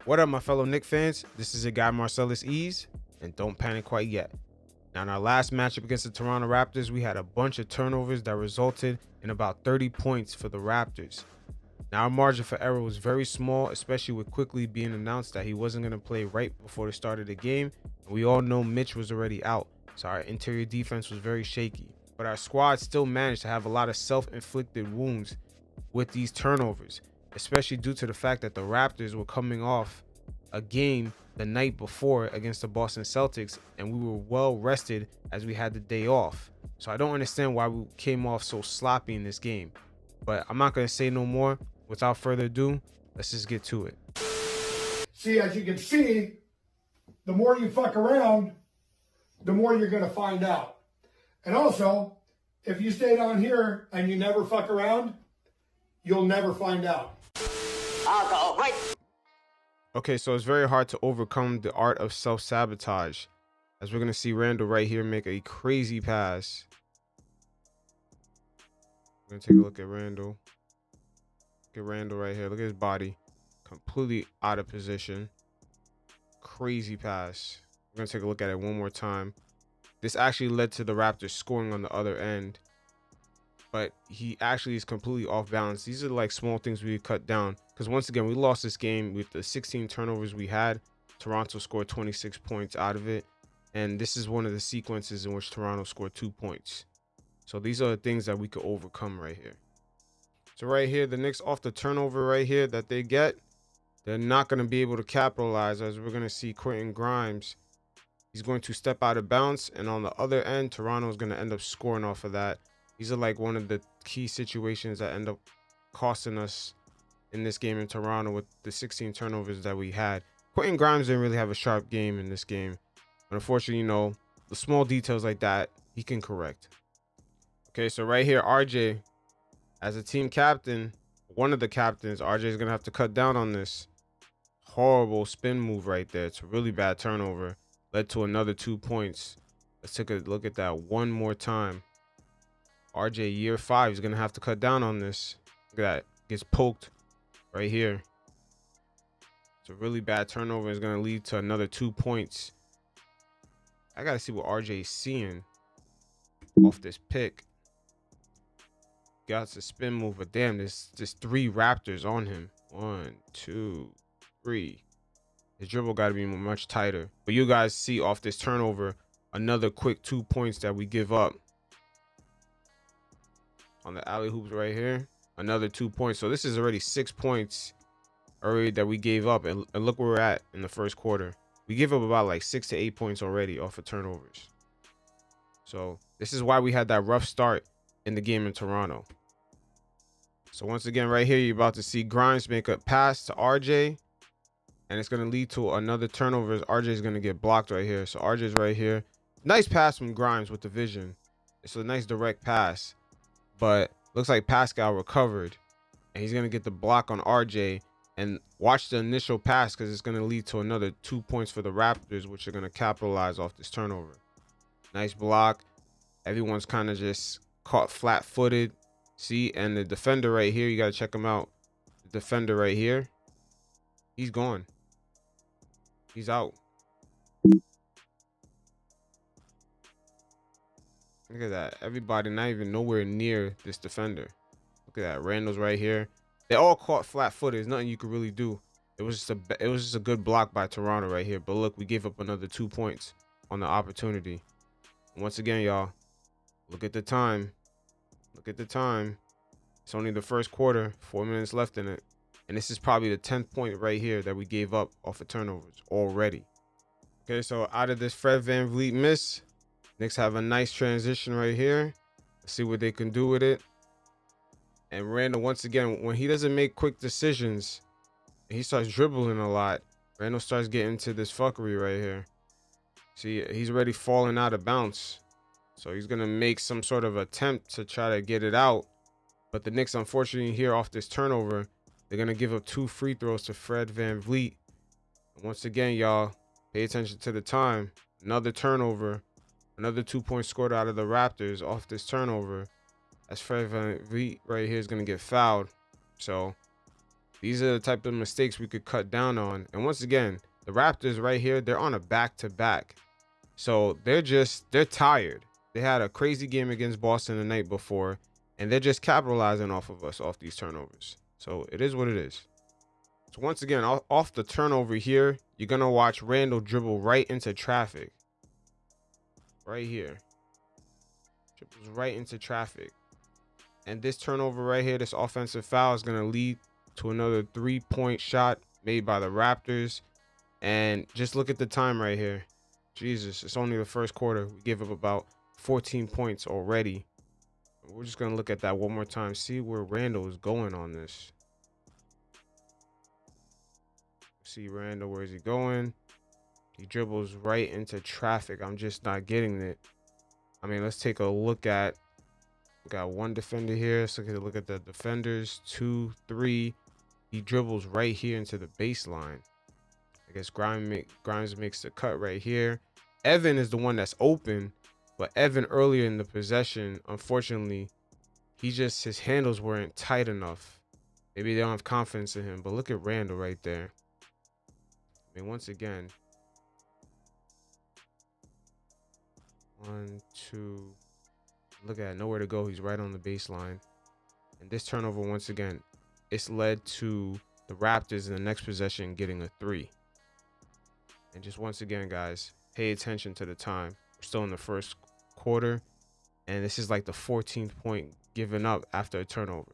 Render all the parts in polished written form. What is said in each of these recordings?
What up, my fellow Knicks fans? This is your guy Marcellus Ease, and don't panic quite yet. Now, in our last matchup against the Toronto Raptors, we had a bunch of turnovers that resulted in about 30 points for the Raptors. Now, our margin for error was very small, especially with quickly being announced that he wasn't going to play right before the start of the game. And we all know Mitch was already out, so our interior defense was very shaky. But our squad still managed to have a lot of self-inflicted wounds with these turnovers, especially due to the fact that the Raptors were coming off a game the night before against the Boston Celtics, and we were well rested as we had the day off. So I don't understand why we came off so sloppy in this game. But I'm not going to say no more. Without further ado, let's just get to it. See, as you can see, the more you fuck around, the more you're going to find out. And also, if you stay down here and you never fuck around, you'll never find out. Alcohol, right? Okay, so it's very hard to overcome the art of self-sabotage, as we're going to see Randall right here make a crazy pass. We're going to take a look at Randall. Look at Randall right here. Look at his body. Completely out of position. Crazy pass. We're going to take a look at it one more time. This actually led to the Raptors scoring on the other end. But he actually is completely off balance. These are like small things we cut down. Because once again, we lost this game with the 16 turnovers we had. Toronto scored 26 points out of it. And this is one of the sequences in which Toronto scored 2 points. So these are the things that we could overcome right here. So right here, the Knicks off the turnover right here that they get, they're not going to be able to capitalize, as we're going to see Quentin Grimes. He's going to step out of bounds. And on the other end, Toronto is going to end up scoring off of that. These are like one of the key situations that end up costing us in this game in Toronto with the 16 turnovers that we had. Quentin Grimes didn't really have a sharp game in this game. But unfortunately, you know, the small details like that, he can correct. Okay, so right here, RJ, as a team captain, one of the captains, RJ is going to have to cut down on this. Horrible spin move right there. It's a really bad turnover. Led to another 2 points. Let's take a look at that one more time. RJ, year 5, is going to have to cut down on this. Look at that. Gets poked right here. It's a really bad turnover. It's going to lead to another 2 points. I got to see what RJ is seeing off this pick. Got the spin move, but damn, there's 3 Raptors on him. 1, 2, 3. His dribble got to be much tighter. But you guys see off this turnover, another quick 2 points that we give up. On the alley hoops right here, another 2 points. So this is already 6 points already that we gave up. And look where we're at in the first quarter. We give up about like 6 to 8 points already off of turnovers. So this is why we had that rough start in the game in Toronto. So once again, right here, you're about to see Grimes make a pass to RJ. And it's going to lead to another turnover. RJ is going to get blocked right here. So RJ's right here. Nice pass from Grimes with the vision. It's a nice direct pass. But looks like Pascal recovered. And he's going to get the block on RJ. And watch the initial pass, because it's going to lead to another 2 points for the Raptors, which are going to capitalize off this turnover. Nice block. Everyone's kind of just caught flat-footed. See, and the defender right here, you got to check him out. The defender right here, he's gone. He's out. Look at that. Everybody not even nowhere near this defender. Look at that. Randall's right here. They all caught flat-footed. There's nothing you could really do. It was just a good block by Toronto right here. But look, we gave up another 2 points on the opportunity. And once again, y'all, look at the time. Look at the time. It's only the first quarter, 4 minutes left in it. And this is probably the 10th point right here that we gave up off of turnovers already. Okay, so out of this Fred VanVleet miss, Knicks have a nice transition right here. Let's see what they can do with it. And Randall, once again, when he doesn't make quick decisions, he starts dribbling a lot. Randall starts getting into this fuckery right here. See, he's already falling out of bounds. So he's going to make some sort of attempt to try to get it out. But the Knicks, unfortunately, here off this turnover, they're going to give up 2 free throws to Fred VanVleet. And once again, y'all, pay attention to the time. Another turnover. Another 2 points scored out of the Raptors off this turnover. As Fred VanVleet right here is going to get fouled. So These are the type of mistakes we could cut down on. And once again, the Raptors right here, they're on a back-to-back. So they're tired. They had a crazy game against Boston the night before, and they're just capitalizing off of us, off these turnovers. So it is what it is. So once again, off the turnover here, you're going to watch Randall dribble right into traffic. Right here. Dribbles right into traffic. And this turnover right here, this offensive foul is going to lead to another 3-point shot made by the Raptors. And just look at the time right here. Jesus, it's only the first quarter. We give up about 14 points already. We're just going to look at that one more time. See where Randall is going on this. See Randall, where is he going? He dribbles right into traffic. I'm just not getting it. I mean, let's take a look at. We got one defender here. Let's look at the defenders. 2, 3. He dribbles right here into the baseline. I guess Grimes makes the cut right here. Evan is the one that's open, but Evan earlier in the possession, unfortunately, his handles weren't tight enough. Maybe they don't have confidence in him. But look at Randall right there. I mean, once again, 1, 2. Look at it, nowhere to go. He's right on the baseline. And this turnover, once again, it's led to the Raptors in the next possession getting a 3. And just once again, guys, pay attention to the time. We're still in the first quarter, and this is like the 14th point given up after a turnover.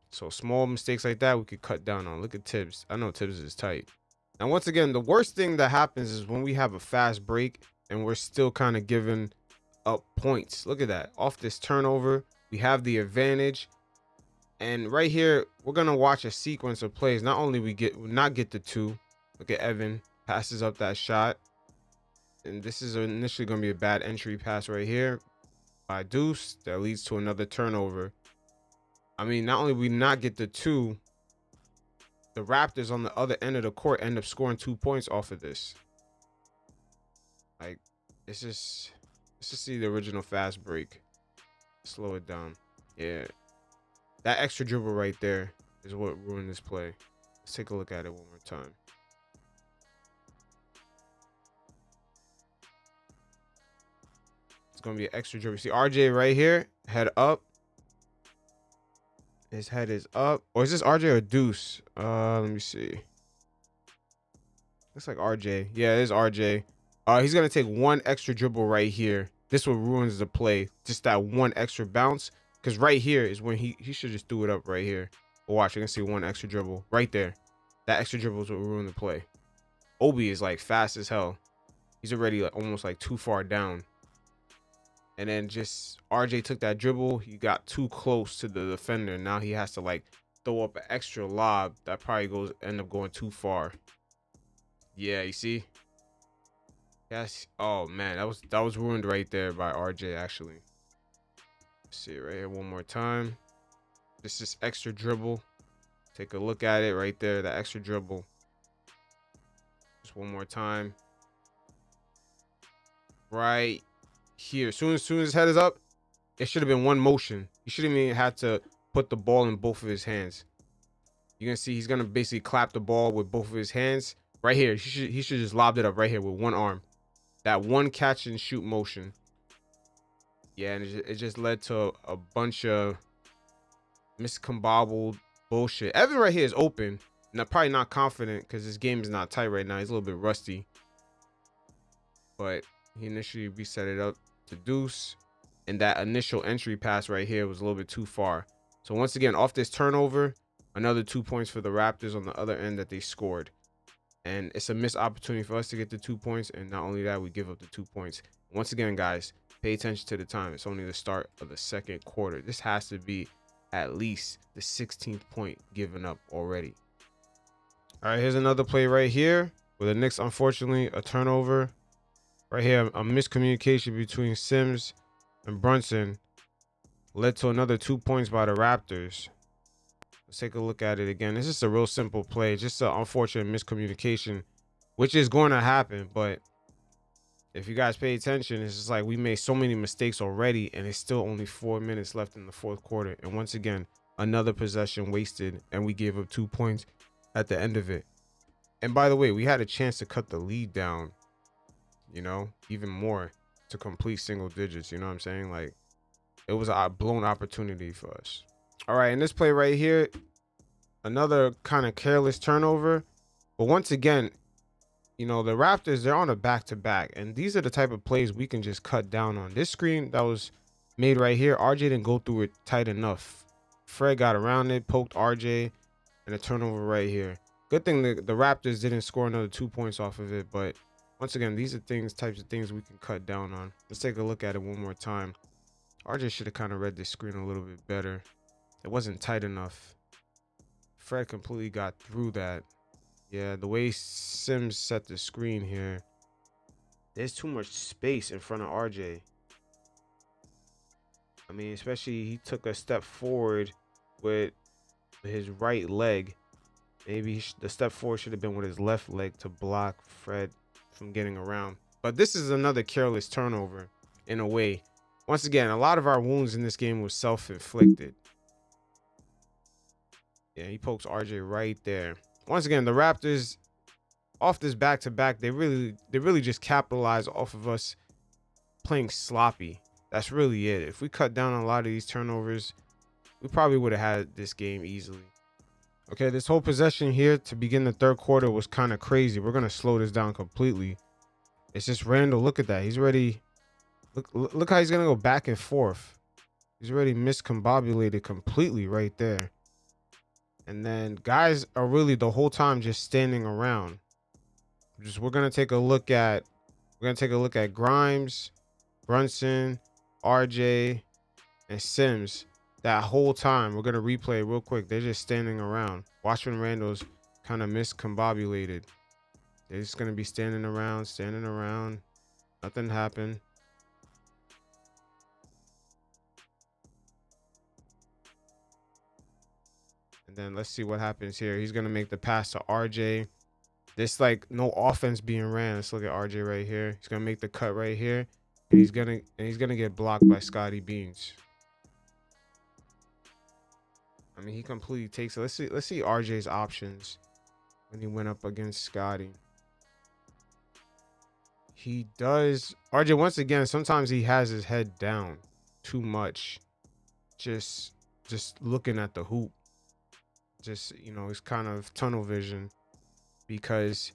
So small mistakes like that we could cut down on. Look at Tibbs. I know Tibbs is tight. Now, once again, the worst thing that happens is when we have a fast break and we're still kind of giving up points. Look at that. Off this turnover, we have the advantage. And right here, we're going to watch a sequence of plays. Not only we not get the 2. Look at Evan. Passes up that shot. And this is initially going to be a bad entry pass right here by Deuce. That leads to another turnover. I mean, not only we not get the 2, the Raptors on the other end of the court end up scoring 2 points off of this. Like, let's just see the original fast break. Slow it down. Yeah. That extra dribble right there is what ruined this play. Let's take a look at it one more time. It's going to be an extra dribble. See RJ right here, head up. His head is up. Or is this RJ or Deuce? Let me see. Looks like RJ. Yeah, it is RJ. He's going to take one extra dribble right here. This what ruins the play. Just that one extra bounce. Because right here is when he should just do it up right here. But watch, you're going to see one extra dribble right there. That extra dribble is what ruined the play. Obi is like fast as hell. He's already like, almost like too far down. And then just RJ took that dribble. He got too close to the defender. Now he has to like throw up an extra lob that probably end up going too far. Yeah, you see? Yes. Oh man, that was ruined right there by RJ actually. Let's see it right here one more time. This is extra dribble. Take a look at it right there. That extra dribble. Just one more time. Right here. As soon as his head is up, it should have been one motion. He shouldn't even had to put the ball in both of his hands. You're gonna see he's gonna basically clap the ball with both of his hands. Right here. He should just lobbed it up right here with one arm. That one catch and shoot motion. Yeah, and it just led to a bunch of miscombobbled bullshit. Evan right here is open. Probably not confident because his game is not tight right now. He's a little bit rusty. But he initially reset it up to Deuce. And that initial entry pass right here was a little bit too far. So once again, off this turnover, another 2 points for the Raptors on the other end that they scored. And it's a missed opportunity for us to get the 2 points. And not only that, we give up the 2 points. Once again, guys, pay attention to the time. It's only the start of the second quarter. This has to be at least the 16th point given up already. All right, here's another play right here with the Knicks, unfortunately, a turnover. Right here, a miscommunication between Sims and Brunson led to another 2 points by the Raptors. Let's take a look at it again. This is a real simple play. Just an unfortunate miscommunication, which is going to happen. But if you guys pay attention, it's just like we made so many mistakes already, and it's still only 4 minutes left in the fourth quarter. And once again, another possession wasted, and we gave up 2 points at the end of it. And by the way, we had a chance to cut the lead down, you know, even more, to complete single digits. You know what I'm saying? Like, it was a blown opportunity for us. All right, in this play right here, another kind of careless turnover. But once again, you know, the Raptors, they're on a back-to-back. And these are the type of plays we can just cut down on. This screen that was made right here, RJ didn't go through it tight enough. Fred got around it, poked RJ, and a turnover right here. Good thing the Raptors didn't score another 2 points off of it. But once again, these are types of things we can cut down on. Let's take a look at it one more time. RJ should have kind of read this screen a little bit better. It wasn't tight enough. Fred completely got through that. Yeah, the way Sims set the screen here, there's too much space in front of RJ. I mean, especially he took a step forward with his right leg. Maybe the step forward should have been with his left leg to block Fred from getting around. But this is another careless turnover in a way. Once again, a lot of our wounds in this game was self-inflicted. Yeah, he pokes RJ right there. Once again, the Raptors, off this back-to-back, they really just capitalize off of us playing sloppy. That's really it. If we cut down on a lot of these turnovers, we probably would have had this game easily. Okay, this whole possession here to begin the third quarter was kind of crazy. We're going to slow this down completely. It's just Randall. Look at that. He's already... Look how he's going to go back and forth. He's already miscombobulated completely right there. And then guys are really the whole time just standing around. We're going to take a look at Grimes, Brunson, RJ, and Sims. That whole time, we're going to replay real quick. They're just standing around. Watch when Randall's kind of miscombobulated. They're just going to be standing around. Nothing happened. And then let's see what happens here. He's going to make the pass to RJ. There's like no offense being ran. Let's look at RJ right here. He's going to make the cut right here. And he's going to get blocked by Scotty Beans. I mean, he completely takes it. Let's see RJ's options when he went up against Scotty. He does. RJ, once again, sometimes he has his head down too much. Just looking at the hoop. Just, you know, it's kind of tunnel vision because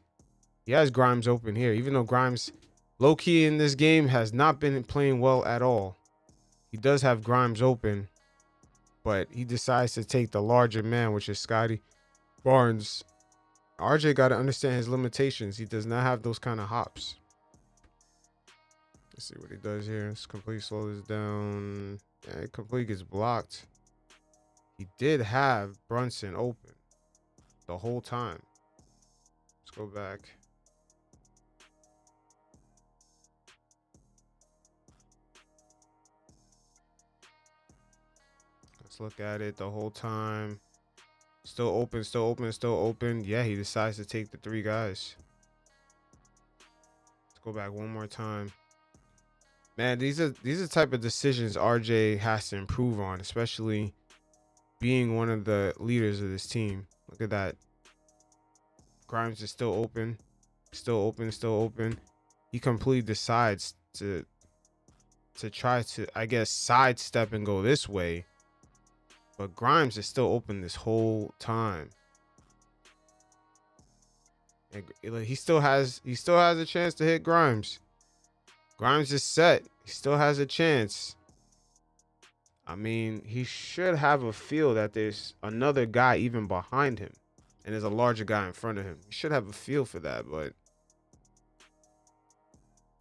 he has Grimes open here. Even though Grimes, low-key in this game, has not been playing well at all. He does have Grimes open, but he decides to take the larger man, which is Scotty Barnes. RJ got to understand his limitations. He does not have those kind of hops. Let's see what he does here. Let's completely slow this down. Yeah, it completely gets blocked. He did have Brunson open the whole time. Let's go back. Let's look at it the whole time. Still open. Yeah, he decides to take the three guys. Let's go back one more time. Man, these are the type of decisions RJ has to improve on, especially being one of the leaders of this team. Look at that. Grimes is still open. He completely decides to try to, I guess, sidestep and go this way. But Grimes is still open this whole time. And he still has a chance to hit Grimes. Grimes is set. He still has a chance. I mean, he should have a feel that there's another guy even behind him. And there's a larger guy in front of him. He should have a feel for that, but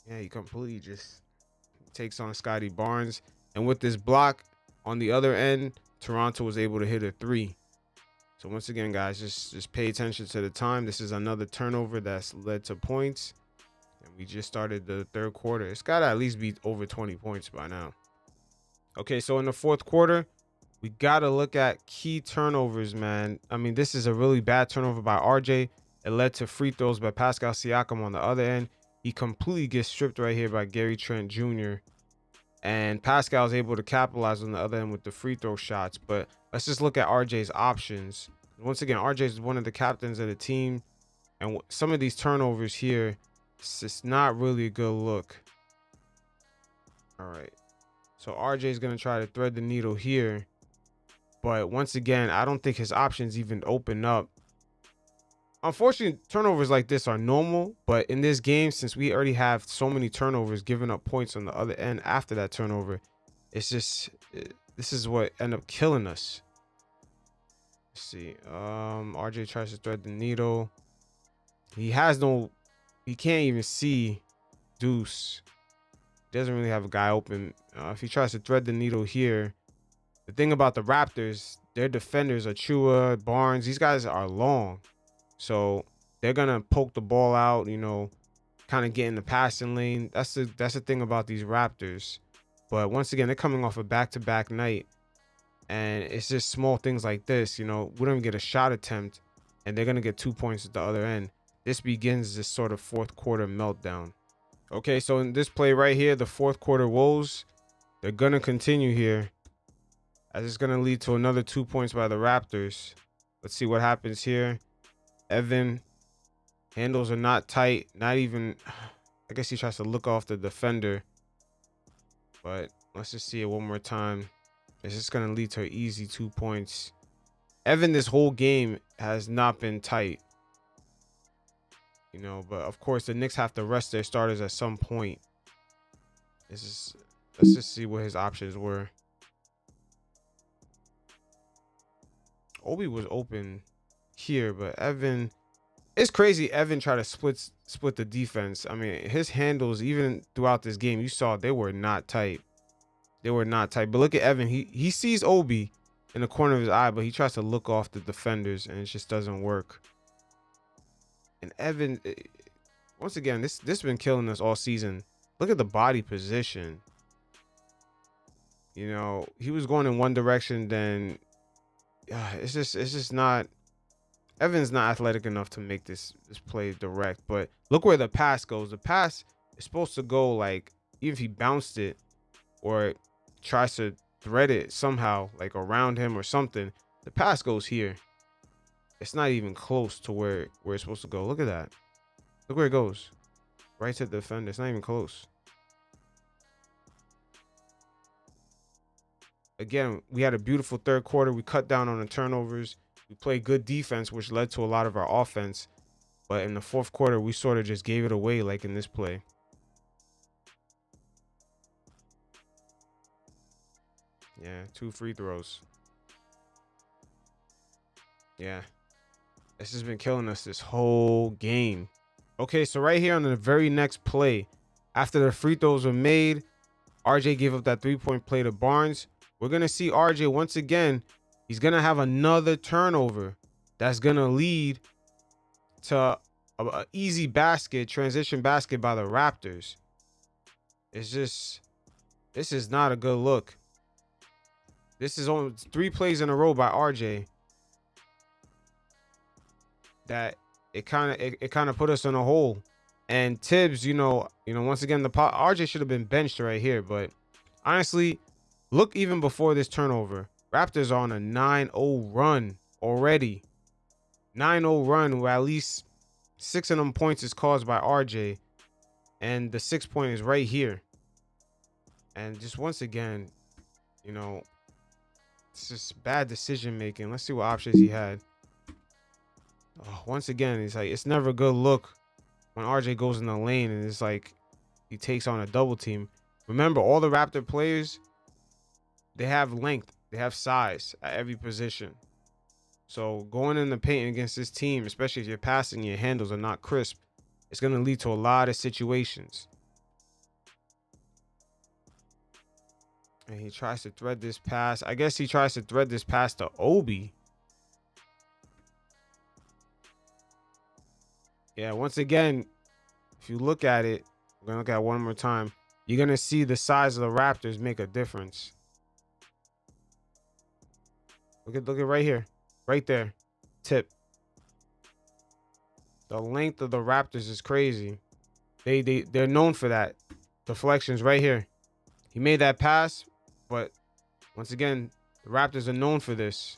yeah, he completely just takes on Scotty Barnes. And with this block on the other end, Toronto was able to hit a three. So once again, guys, just pay attention to the time. This is another turnover that's led to points. And we just started the third quarter. It's got to at least be over 20 points by now. Okay, so in the fourth quarter, we got to look at key turnovers, man. I mean, this is a really bad turnover by RJ. It led to free throws by Pascal Siakam on the other end. He completely gets stripped right here by Gary Trent Jr. And Pascal is able to capitalize on the other end with the free throw shots. But let's just look at RJ's options. Once again, RJ is one of the captains of the team, and some of these turnovers here, it's just not really a good look. All right, so RJ is gonna try to thread the needle here, but once again, I don't think his options even open up. Unfortunately, turnovers like this are normal, but in this game, since we already have so many turnovers, giving up points on the other end after that turnover, it's just this is what end up killing us. Let's see. RJ tries to thread the needle. He can't even see Deuce. Doesn't really have a guy open. If he tries to thread the needle here, the thing about the Raptors, their defenders are Chua, Barnes. These guys are long. So they're gonna poke the ball out, kind of get in the passing lane. That's the thing about these Raptors. But once again, they're coming off a back-to-back night, and it's just small things like this. We don't even get a shot attempt, and they're gonna get 2 points at the other end. This begins this sort of fourth quarter meltdown. Okay, so in this play right here, the fourth quarter woes, they're gonna continue here, as it's gonna lead to another 2 points by the Raptors. Let's see what happens here. Evan, handles are not tight, not even, I guess he tries to look off the defender, but let's just see it one more time. It's just going to lead to an easy 2 points. Evan, this whole game has not been tight, but of course the Knicks have to rest their starters at some point. Let's just see what his options were. Obi was open here, but Evan, it's crazy. Evan tried to split the defense. I mean, his handles even throughout this game, you saw they were not tight. They were not tight. But look at Evan. He sees Obi in the corner of his eye, but he tries to look off the defenders, and it just doesn't work. And Evan, once again, this has been killing us all season. Look at the body position. He was going in one direction, then it's just not. Evan's not athletic enough to make this play direct, but look where the pass goes. The pass is supposed to go, like, even if he bounced it or tries to thread it somehow, like around him or something, the pass goes here. It's not even close to where it's supposed to go. Look at that. Look where it goes. Right to the defender. It's not even close. Again, we had a beautiful third quarter. We cut down on the turnovers. We played good defense, which led to a lot of our offense. But in the fourth quarter, we sort of just gave it away, like in this play. Yeah, 2 free throws. Yeah. This has been killing us this whole game. Okay, so right here on the very next play, after the free throws were made, RJ gave up that 3-point play to Barnes. We're going to see RJ once again. He's going to have another turnover that's going to lead to an easy basket, transition basket by the Raptors. This is not a good look. This is only 3 plays in a row by RJ that it kind of put us in a hole. And Tibbs, once again, RJ should have been benched right here. But honestly, look, even before this turnover, Raptors are on a 9-0 run already. 9-0 run where at least 6 of them points is caused by RJ. And the 6-point is right here. And just once again, it's just bad decision making. Let's see what options he had. Once again, it's never a good look when RJ goes in the lane and it's like he takes on a double team. Remember, all the Raptor players, they have length. They have size at every position. So going in the paint against this team, especially if you're passing, your handles are not crisp, it's going to lead to a lot of situations. And he tries to thread this pass. I guess he tries to thread this pass to Obi. Yeah, once again, if you look at it, we're going to look at it one more time. You're going to see the size of the Raptors make a difference. Look at right here. Right there. Tip. The length of the Raptors is crazy. They're known for that. Deflections right here. He made that pass, but once again, the Raptors are known for this.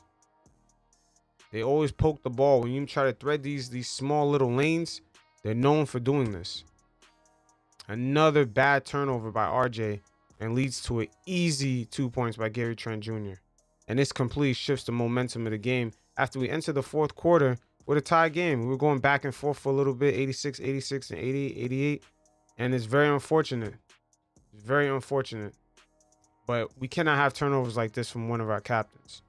They always poke the ball. When you try to thread these small little lanes, they're known for doing this. Another bad turnover by RJ and leads to an easy 2 points by Gary Trent Jr. And this completely shifts the momentum of the game. After we enter the fourth quarter with a tie game, we were going back and forth for a little bit, 86, 86, and 88, 88. And it's very unfortunate. It's very unfortunate. But we cannot have turnovers like this from one of our captains.